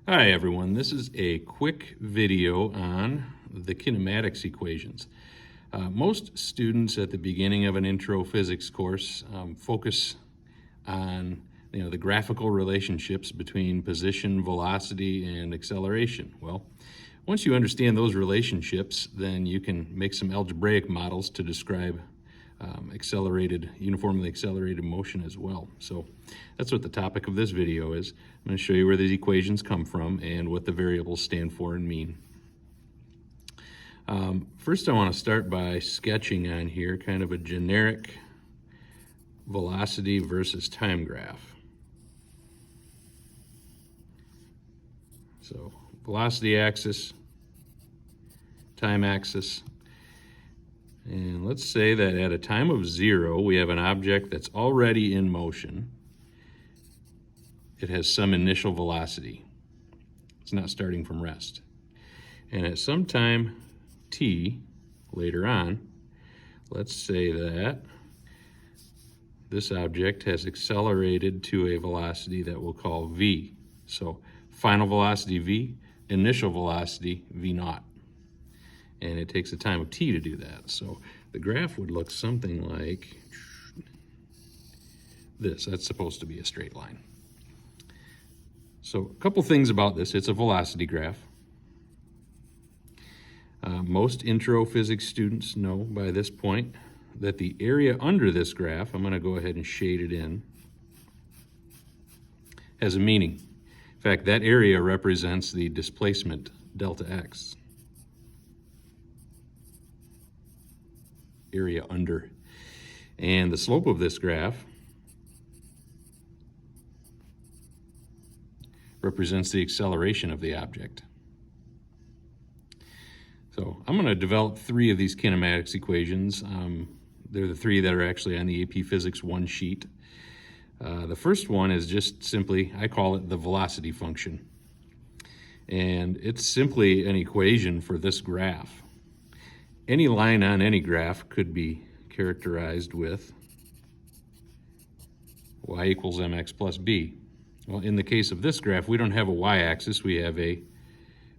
Hi everyone, this is a quick video on the kinematics equations. Most students at the beginning of an intro physics course focus on the graphical relationships between position, velocity, and acceleration. Well, once you understand those relationships, then you can make some algebraic models to describe uniformly accelerated motion as well. So that's what the topic of this video is. I'm going to show you where these equations come from and what the variables stand for and mean. First, I want to start by sketching on here kind of a generic velocity versus time graph. So velocity axis, time axis. And let's say that at a time of 0, we have an object that's already in motion. It has some initial velocity. It's not starting from rest. And at some time t, later on, let's say that this object has accelerated to a velocity that we'll call v. So final velocity v, initial velocity v naught. And it takes a time of t to do that. So the graph would look something like this. That's supposed to be a straight line. So a couple things about this. It's a velocity graph. Most intro physics students know by this point that the area under this graph, I'm going to go ahead and shade it in, has a meaning. In fact, that area represents the displacement delta x. Area under. And the slope of this graph represents the acceleration of the object. So I'm going to develop 3 of these kinematics equations. They're the 3 that are actually on the AP Physics 1 sheet. The first one is just simply, I call it the velocity function. And it's simply an equation for this graph. Any line on any graph could be characterized with y equals mx plus b. Well, in the case of this graph, we don't have a y-axis, we have a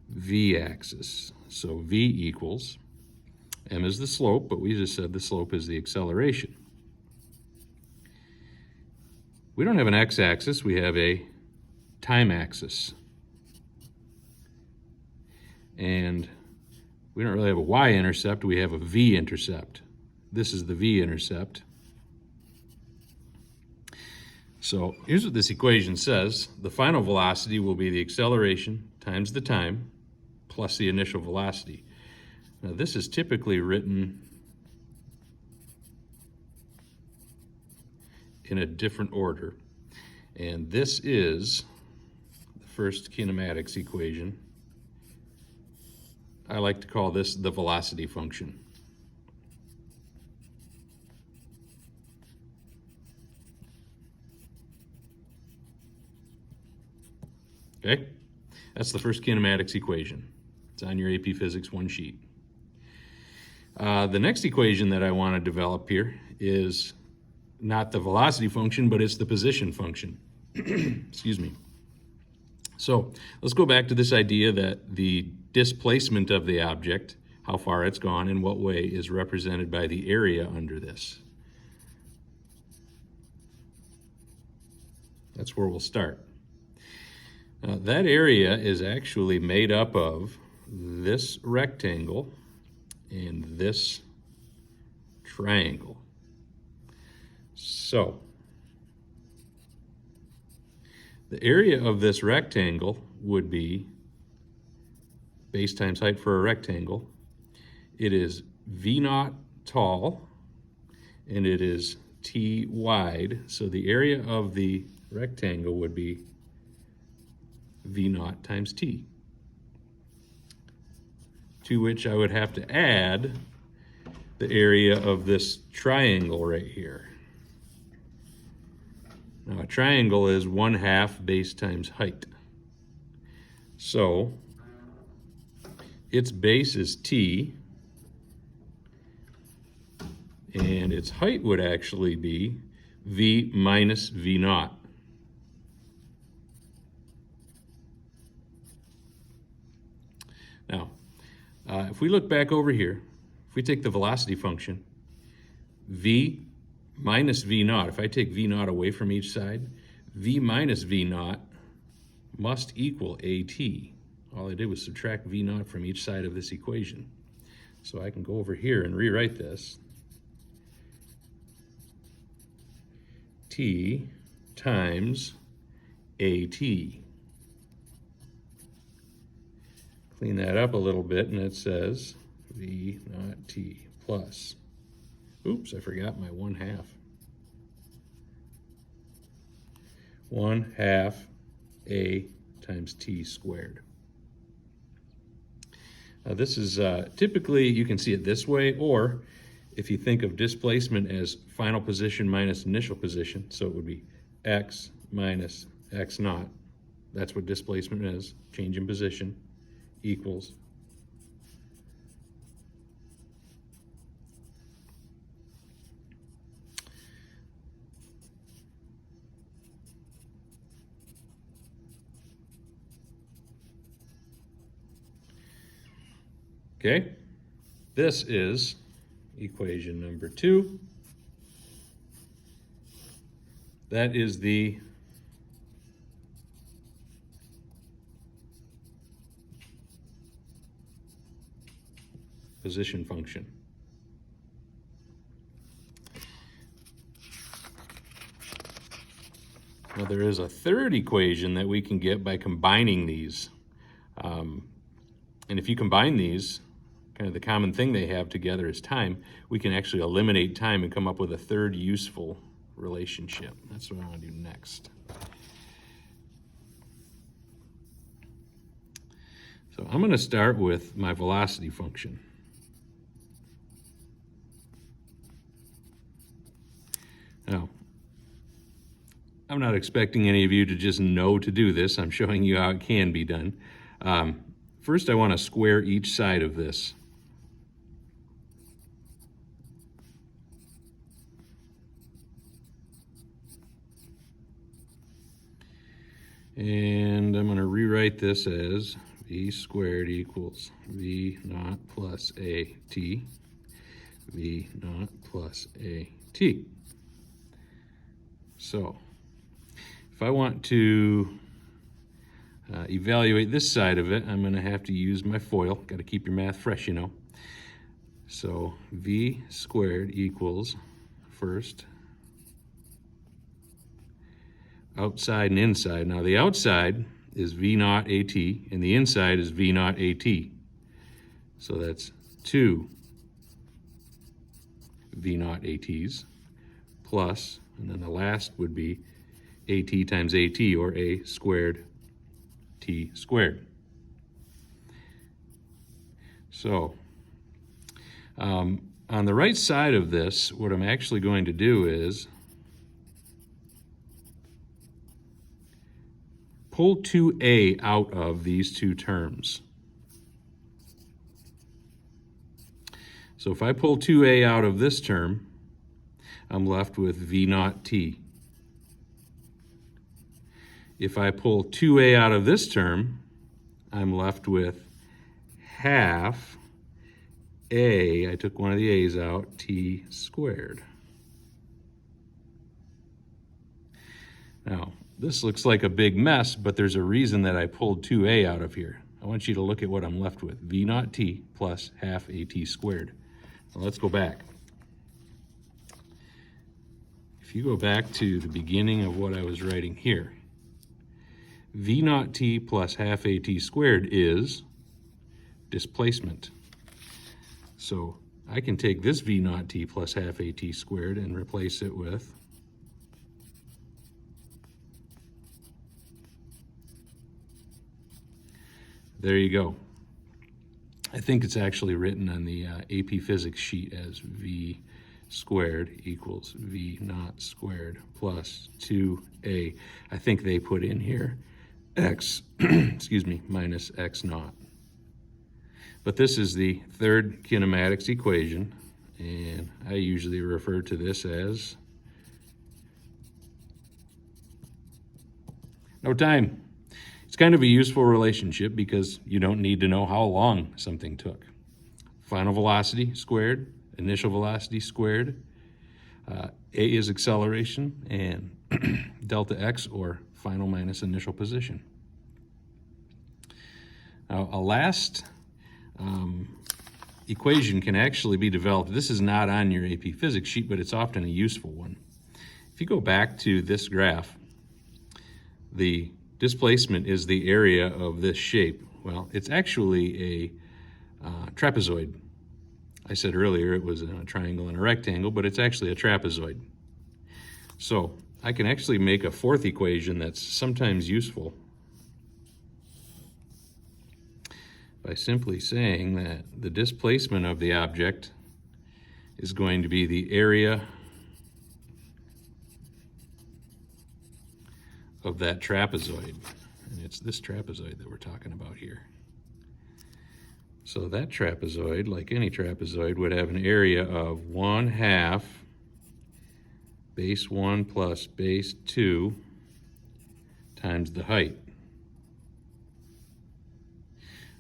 v-axis. So v equals, m is the slope, but we just said the slope is the acceleration. We don't have an x-axis, we have a time axis. And we don't really have a y-intercept, we have a v-intercept. This is the v-intercept. So here's what this equation says. The final velocity will be the acceleration times the time plus the initial velocity. Now this is typically written in a different order. And this is the first kinematics equation. I like to call this the velocity function. Okay, that's the first kinematics equation. It's on your AP Physics 1 sheet. The next equation that I want to develop here is not the velocity function, but it's the position function. Excuse me. So let's go back to this idea that the displacement of the object, how far it's gone, in what way, is represented by the area under this. That's where we'll start. That area is actually made up of this rectangle and this triangle. So the area of this rectangle would be base times height for a rectangle. It is v naught tall and it is t wide. So the area of the rectangle would be v naught times t, to which I would have to add the area of this triangle right here. Now a triangle is 1/2 base times height. So its base is t, and its height would actually be v minus v naught. Now, if we look back over here, if we take the velocity function, v minus v naught, if I take v naught away from each side, v minus v naught must equal at. All I did was subtract v naught from each side of this equation. So I can go over here and rewrite this. T times at. Clean that up a little bit, and it says v naught t plus, oops, I forgot my 1/2. 1/2 a times t squared. Now this is typically, you can see it this way, or if you think of displacement as final position minus initial position, so it would be x minus x naught. That's what displacement is, change in position, equals okay. This is equation number 2. That is the position function. Now there is a third equation that we can get by combining these. And if you combine these, kind of the common thing they have together is time, we can actually eliminate time and come up with a third useful relationship. That's what I want to do next. So I'm going to start with my velocity function. Now, I'm not expecting any of you to just know to do this. I'm showing you how it can be done. First, I want to square each side of this. And I'm going to rewrite this as v squared equals v naught plus at, v naught plus at. So, if I want to evaluate this side of it, I'm going to have to use my FOIL. Got to keep your math fresh, you know. So v squared equals, first, outside and inside. Now the outside is v naught at, and the inside is v naught at. So that's 2 v naught at's plus, and then the last would be at times at, or a squared t squared. So on the right side of this, what I'm actually going to do is pull 2a out of these two terms. So if I pull 2a out of this term, I'm left with v naught t. If I pull 2a out of this term, I'm left with half a, I took one of the a's out, t squared. Now, this looks like a big mess, but there's a reason that I pulled 2a out of here. I want you to look at what I'm left with, v naught t plus half at squared. Now let's go back. If you go back to the beginning of what I was writing here, v naught t plus half at squared is displacement. So I can take this v naught t plus half at squared and replace it with there you go. I think it's actually written on the AP Physics sheet as v squared equals v naught squared plus 2a. I think they put in here x, excuse me, minus x naught. But this is the third kinematics equation, and I usually refer to this as no time. It's kind of a useful relationship because you don't need to know how long something took. Final velocity squared, initial velocity squared. A is acceleration, and delta x, or final minus initial position. Now, a last equation can actually be developed. This is not on your AP Physics sheet, but it's often a useful one. If you go back to this graph, the displacement is the area of this shape. Well, it's actually a trapezoid. I said earlier it was a triangle and a rectangle, but it's actually a trapezoid. So I can actually make a fourth equation that's sometimes useful by simply saying that the displacement of the object is going to be the area of that trapezoid. And it's this trapezoid that we're talking about here. So that trapezoid, like any trapezoid, would have an area of 1/2 base 1 plus base 2 times the height.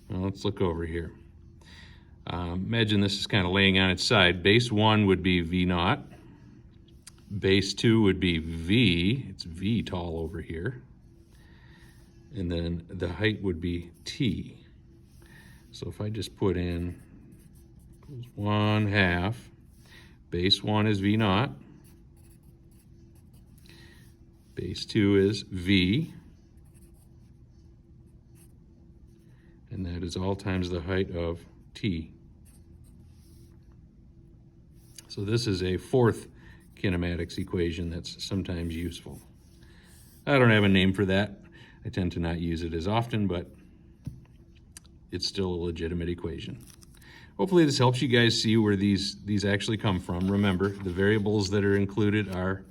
Now let's look over here. Imagine this is kind of laying on its side. Base 1 would be V0. Base 2 would be V. It's V tall over here. And then the height would be T. So if I just put in 1/2, base 1 is V0, base 2 is V, and that is all times the height of T. So this is a fourth kinematics equation that's sometimes useful. I don't have a name for that. I tend to not use it as often, but it's still a legitimate equation. Hopefully this helps you guys see where these actually come from. Remember, the variables that are included are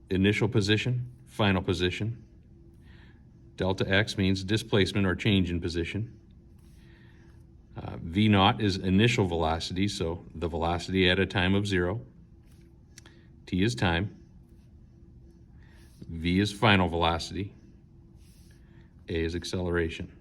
initial position, final position. Delta x means displacement or change in position. V0 is initial velocity, so the velocity at a time of 0. T is time. V is final velocity. A is acceleration.